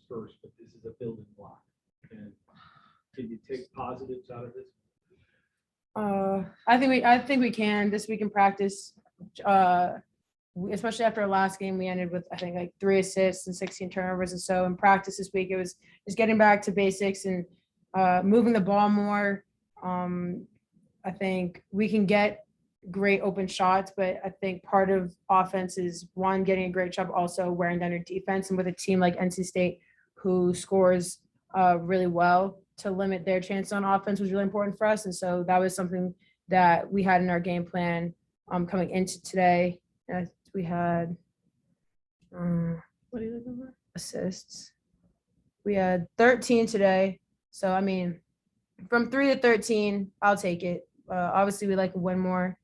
first, but this is a building block. And can you take positives out of this? I think we can this week in practice. Especially after our last game, we ended with I think like 3 assists and 16 turnovers, and so in practice this week it was just getting back to basics and moving the ball more. I think we can get great open shots, but I think part of offense is one, getting a great shot, also wearing down your defense. And with a team like NC State who scores really well, to limit their chance on offense was really important for us. And so that was something that we had in our game plan coming into today. We had what are you looking for? Assists. We had 13 today. So I mean, from 3 to 13, I'll take it. Obviously, we like to win more,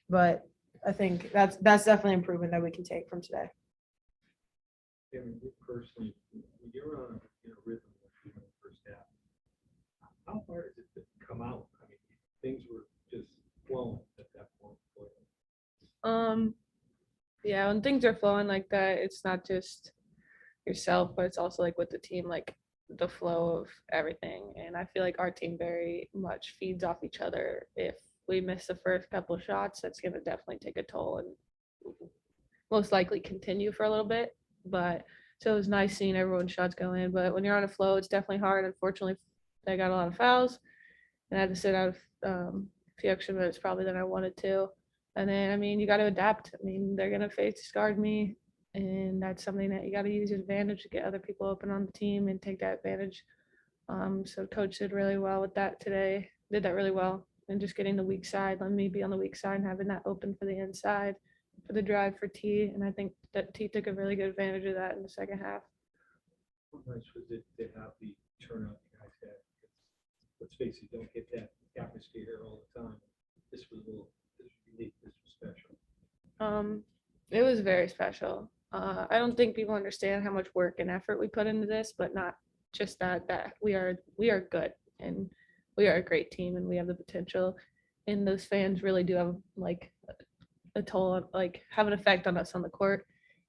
but I think that's definitely improvement that we can take from today. I mean, you personally, when you're on a rhythm in the first half, how hard is it to come out? I mean, things were just flowing at that point. Yeah, when things are flowing like that, it's not just yourself, but it's also like with the team, like the flow of everything. And I feel like our team very much feeds off each other. If we miss the first couple of shots, that's going to definitely take a toll and most likely continue for a little bit. But so it was nice seeing everyone's shots go in. But when you're on a flow, it's definitely hard. Unfortunately, I got a lot of fouls and I had to sit out a few extra minutes probably than I wanted to. And then, I mean, you got to adapt. I mean, they're going to face guard me, and that's something that you got to use your advantage to get other people open on the team and take that advantage. So coach did really well with that today, did that really well, and just getting the weak side, letting me be on the weak side and having that open for the inside for the drive for T. And I think that T took a really good advantage of that in the second half. How nice was it to have the turnout you guys had? Let's face it, you don't get that atmosphere here all the time. This was unique. This was special. It was very special. I don't think people understand how much work and effort we put into this, but not just that we are good and we are a great team and we have the potential, and those fans really do have like a toll, like have an effect on us on the court.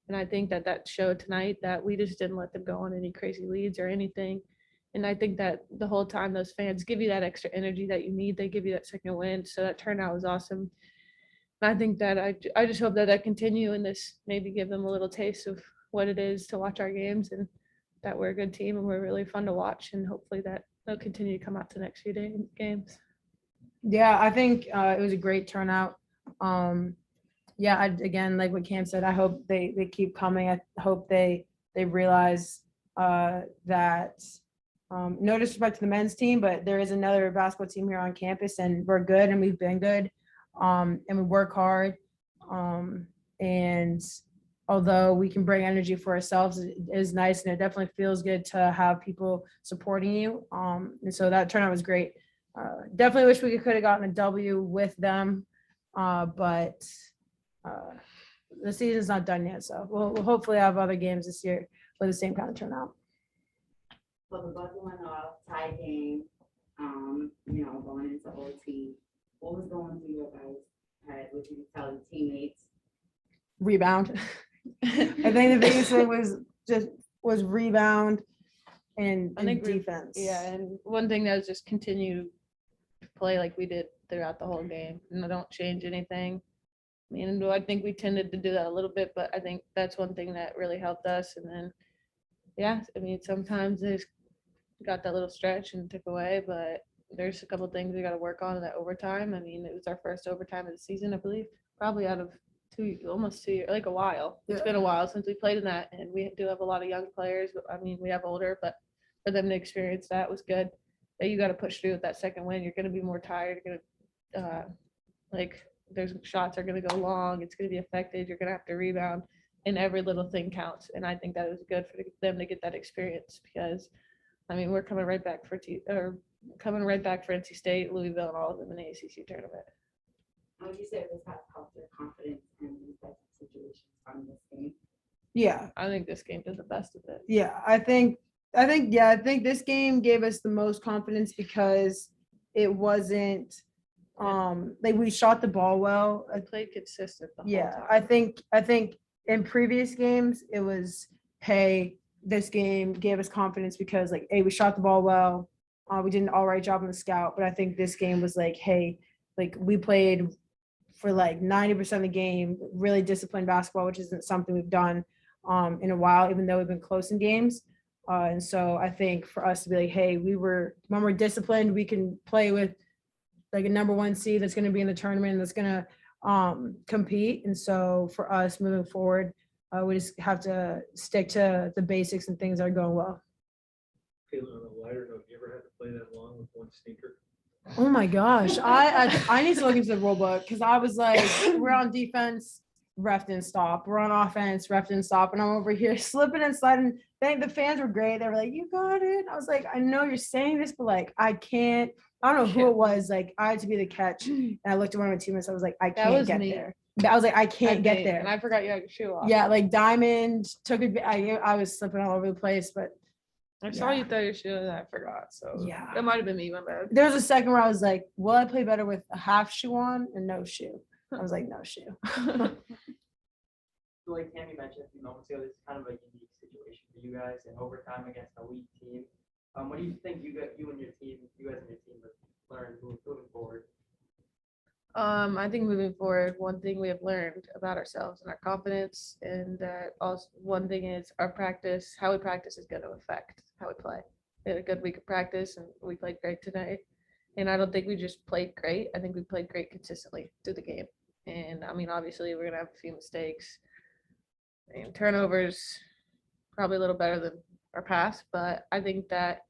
And I think that showed tonight, that we just didn't let them go on any crazy leads or anything. And I think that the whole time those fans give you that extra energy that you need. They give you that second wind. So that turnout was awesome. And I think that I just hope that continue, and this maybe give them a little taste of what it is to watch our games, and that we're a good team and we're really fun to watch, and hopefully that they'll continue to come out the next few games. Yeah, I think it was a great turnout. Yeah, again, like what Cam said, I hope they keep coming. I hope they realize that no disrespect to the men's team, but there is another basketball team here on campus, and we're good and we've been good. And we work hard. And although we can bring energy for ourselves, it is nice, and it definitely feels good to have people supporting you. And so that turnout was great. Definitely wish we could have gotten a W with them, but the season's not done yet. So we'll hopefully have other games this year with the same kind of turnout. For the buzzer tie game, going into OT, what was going through your guys' head? What you tell your teammates? Rebound. I think the biggest thing was rebound and defense. Yeah, and one thing that was just continue to play like we did throughout the whole game, and don't change anything. I mean, I think we tended to do that a little bit, but I think that's one thing that really helped us. And then, yeah, I mean, sometimes they just got that little stretch and took away, but there's a couple of things we got to work on in that overtime. I mean, it was our first overtime of the season, I believe, probably out of almost 2 years, like a while. It's been a while since we played in that, and we do have a lot of young players. But I mean, we have older, but for them to experience that was good. That you got to push through with that second win. You're going to be more tired. You're going to there's shots are going to go long. It's going to be affected. You're going to have to rebound, and every little thing counts. And I think that was good for them to get that experience, because I mean, we're coming right back for NC State, Louisville, and all of them in the ACC tournament. How would you say this has helped your confidence in these types of situations from this game? Yeah, I think this game did the best of it. yeah, I think this game gave us the most confidence because it wasn't like we shot the ball well. I played consistent the whole Yeah, time. I think in previous games it was, hey, this game gave us confidence because like, hey, we shot the ball well. We did an all right job on the scout, but I think this game was like, hey, like we played for like 90% of the game, really disciplined basketball, which isn't something we've done in a while, even though we've been close in games. And so I think for us to be like, hey, when we're disciplined, we can play with like a number one seed that's going to be in the tournament and that's going to compete. And so for us moving forward, we just have to stick to the basics and things that are going well. Taylor, on a lighter note, you ever had to play that long with one sneaker? Oh my gosh. I need to look into the rule book because I was like, we're on defense, ref didn't stop. We're on offense, ref didn't stop. And I'm over here slipping and sliding. The fans were great. They were like, you got it. I was like, I know you're saying this, but like, I can't. I don't know who it was. Like, I had to be the catch. And I looked at one of my teammates. I was like, I can't get there. I was like, I can't get there. And I forgot you had your shoe off. Yeah, like Diamond took it. I was slipping all over the place, but I saw you throw your shoe and I forgot. So yeah, that might have been me, my bad. there was a second where I was like, will I play better with a half shoe on and no shoe? I was like, no shoe. Like Tammy mentioned a few moments ago, this is kind of a unique situation for you guys in overtime against a weak team. What do you think you guys and your team have learned moving forward? I think moving forward, one thing we have learned about ourselves and our confidence, and that also one thing is our practice, how we practice is going to affect how we play. We had a good week of practice and we played great tonight. And I don't think we just played great. I think we played great consistently through the game. And I mean, obviously, we're going to have a few mistakes. And turnovers, probably a little better than our past, but I think that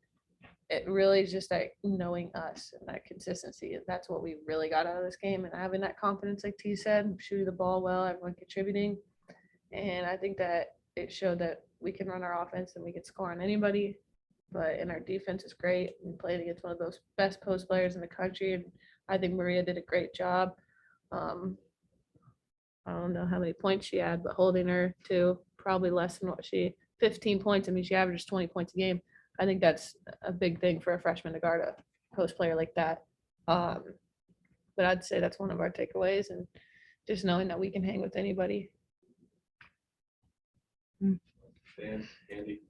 it really is just like knowing us and that consistency. And that's what we really got out of this game. And having that confidence, like T said, shooting the ball well, everyone contributing. And I think that it showed that we can run our offense and we can score on anybody. But in our defense is great. We played against one of those best post players in the country. And I think Maria did a great job. I don't know how many points she had, but holding her to probably less than 15 points. I mean, she averages 20 points a game. I think that's a big thing for a freshman to guard a post player like that. But I'd say that's one of our takeaways, and just knowing that we can hang with anybody. Dan, Andy.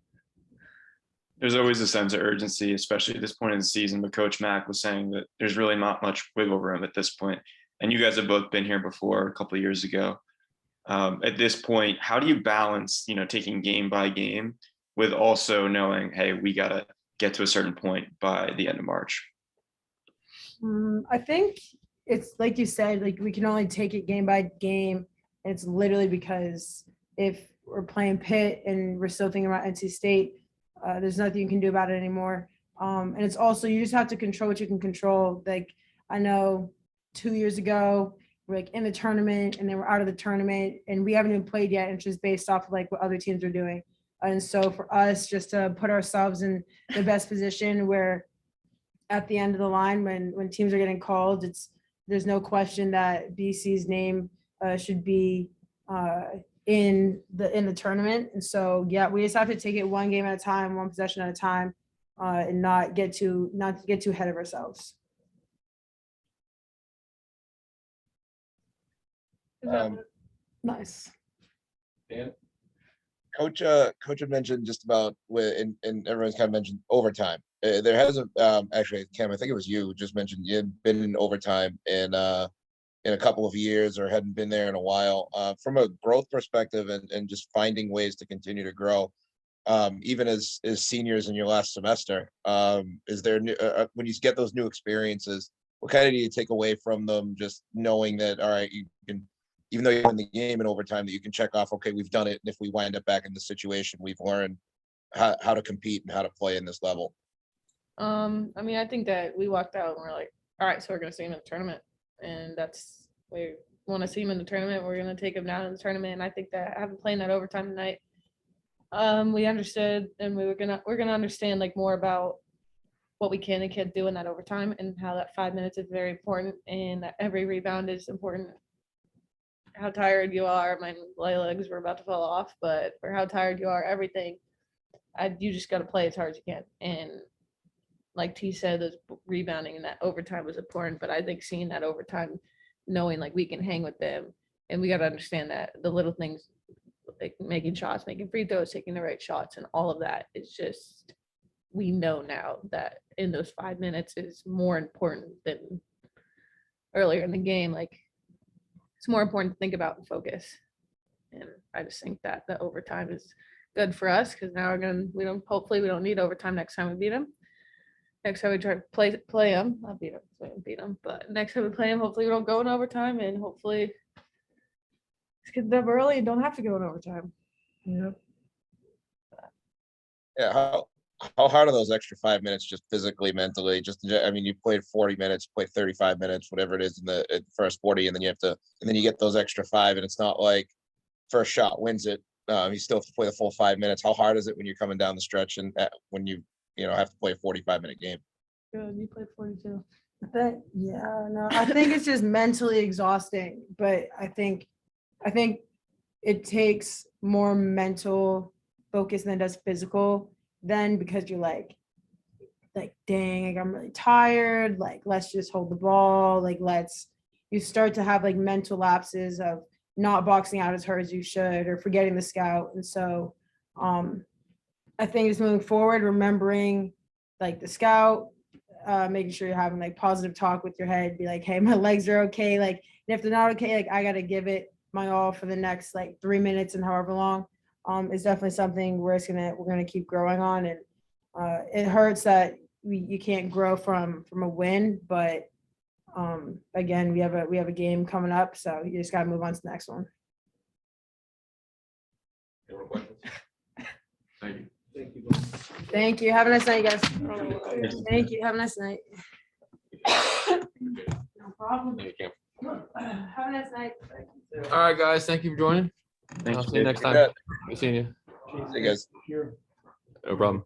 There's always a sense of urgency, especially at this point in the season. But Coach Mack was saying that there's really not much wiggle room at this point. And you guys have both been here before a couple of years ago. At this point, how do you balance, taking game by game with also knowing, hey, we got to get to a certain point by the end of March? I think it's like you said, like we can only take it game by game. And it's literally because if we're playing Pitt and we're still thinking about NC State, there's nothing you can do about it anymore. And it's also, you just have to control what you can control. Like I know 2 years ago, we're like in the tournament and then we're out of the tournament and we haven't even played yet. And it's just based off of like what other teams are doing. And so for us, just to put ourselves in the best position where at the end of the line, when teams are getting called, there's no question that BC's name should be in the tournament. And so, yeah, we just have to take it one game at a time, one possession at a time, and not get too ahead of ourselves. Nice. Dan? Coach had mentioned just about and everyone's kind of mentioned overtime. There hasn't actually, Cam, I think it was you who just mentioned you had been in overtime in a couple of years or hadn't been there in a while. From a growth perspective and just finding ways to continue to grow, even as seniors in your last semester, is there when you get those new experiences, what kind of do you take away from them? Just knowing that, all right, you can, even though you're in the game in overtime, that you can check off, okay, we've done it. And if we wind up back in the situation, we've learned how to compete and how to play in this level. I mean, I think that we walked out and we're like, all right, so we're going to see him in the tournament. And we want to see him in the tournament. We're going to take him down in the tournament. And I think that having playing that overtime tonight, we understood, and we're going to understand like more about what we can and can't do in that overtime and how that 5 minutes is very important and that every rebound is important. How tired you are, my legs were about to fall off, but for how tired you are, everything, you just got to play as hard as you can. And like T said, those rebounding and that overtime was important, but I think seeing that overtime, knowing like we can hang with them, and we got to understand that the little things, like making shots, making free throws, taking the right shots, and all of that is just, we know now that in those 5 minutes is more important than earlier in the game. Like, it's more important to think about and focus. And I just think that the overtime is good for us, because now hopefully we don't need overtime next time we beat them. Next time we try to play them, not beat them, but next time we play them, hopefully we don't go in overtime, and hopefully let's get them early and don't have to go in overtime. Yep. Yeah, how hard are those extra 5 minutes just physically, mentally? I mean, you played 40 minutes, played 35 minutes, whatever it is in the first 40, and then you get those extra 5, and it's not like first shot wins it. You still have to play the full 5 minutes. How hard is it when you're coming down the stretch and when you have to play a 45-minute game? Good, you played 42. I think it's just mentally exhausting, but I think it takes more mental focus than it does physical then, because you're like, dang, like I'm really tired. Like, let's just hold the ball. Like, you start to have like mental lapses of not boxing out as hard as you should, or forgetting the scout. And so I think just moving forward, remembering like the scout, making sure you're having like positive talk with your head, be like, hey, my legs are okay. Like, and if they're not okay, like I got to give it my all for the next like 3 minutes and however long. Is definitely something we're gonna keep growing on. And it hurts that you can't grow from a win, but again, we have a game coming up, so you just gotta move on to the next one. Any more questions? Thank you. Thank you both. Thank you. Have a nice night, guys. Thank you. Have a nice night. No problem. Thank you, Have a nice night. All right, guys, thank you for joining. Thank I'll you, see you Dave. next time. bet. Good seeing you. Hey, guys. Here. No problem.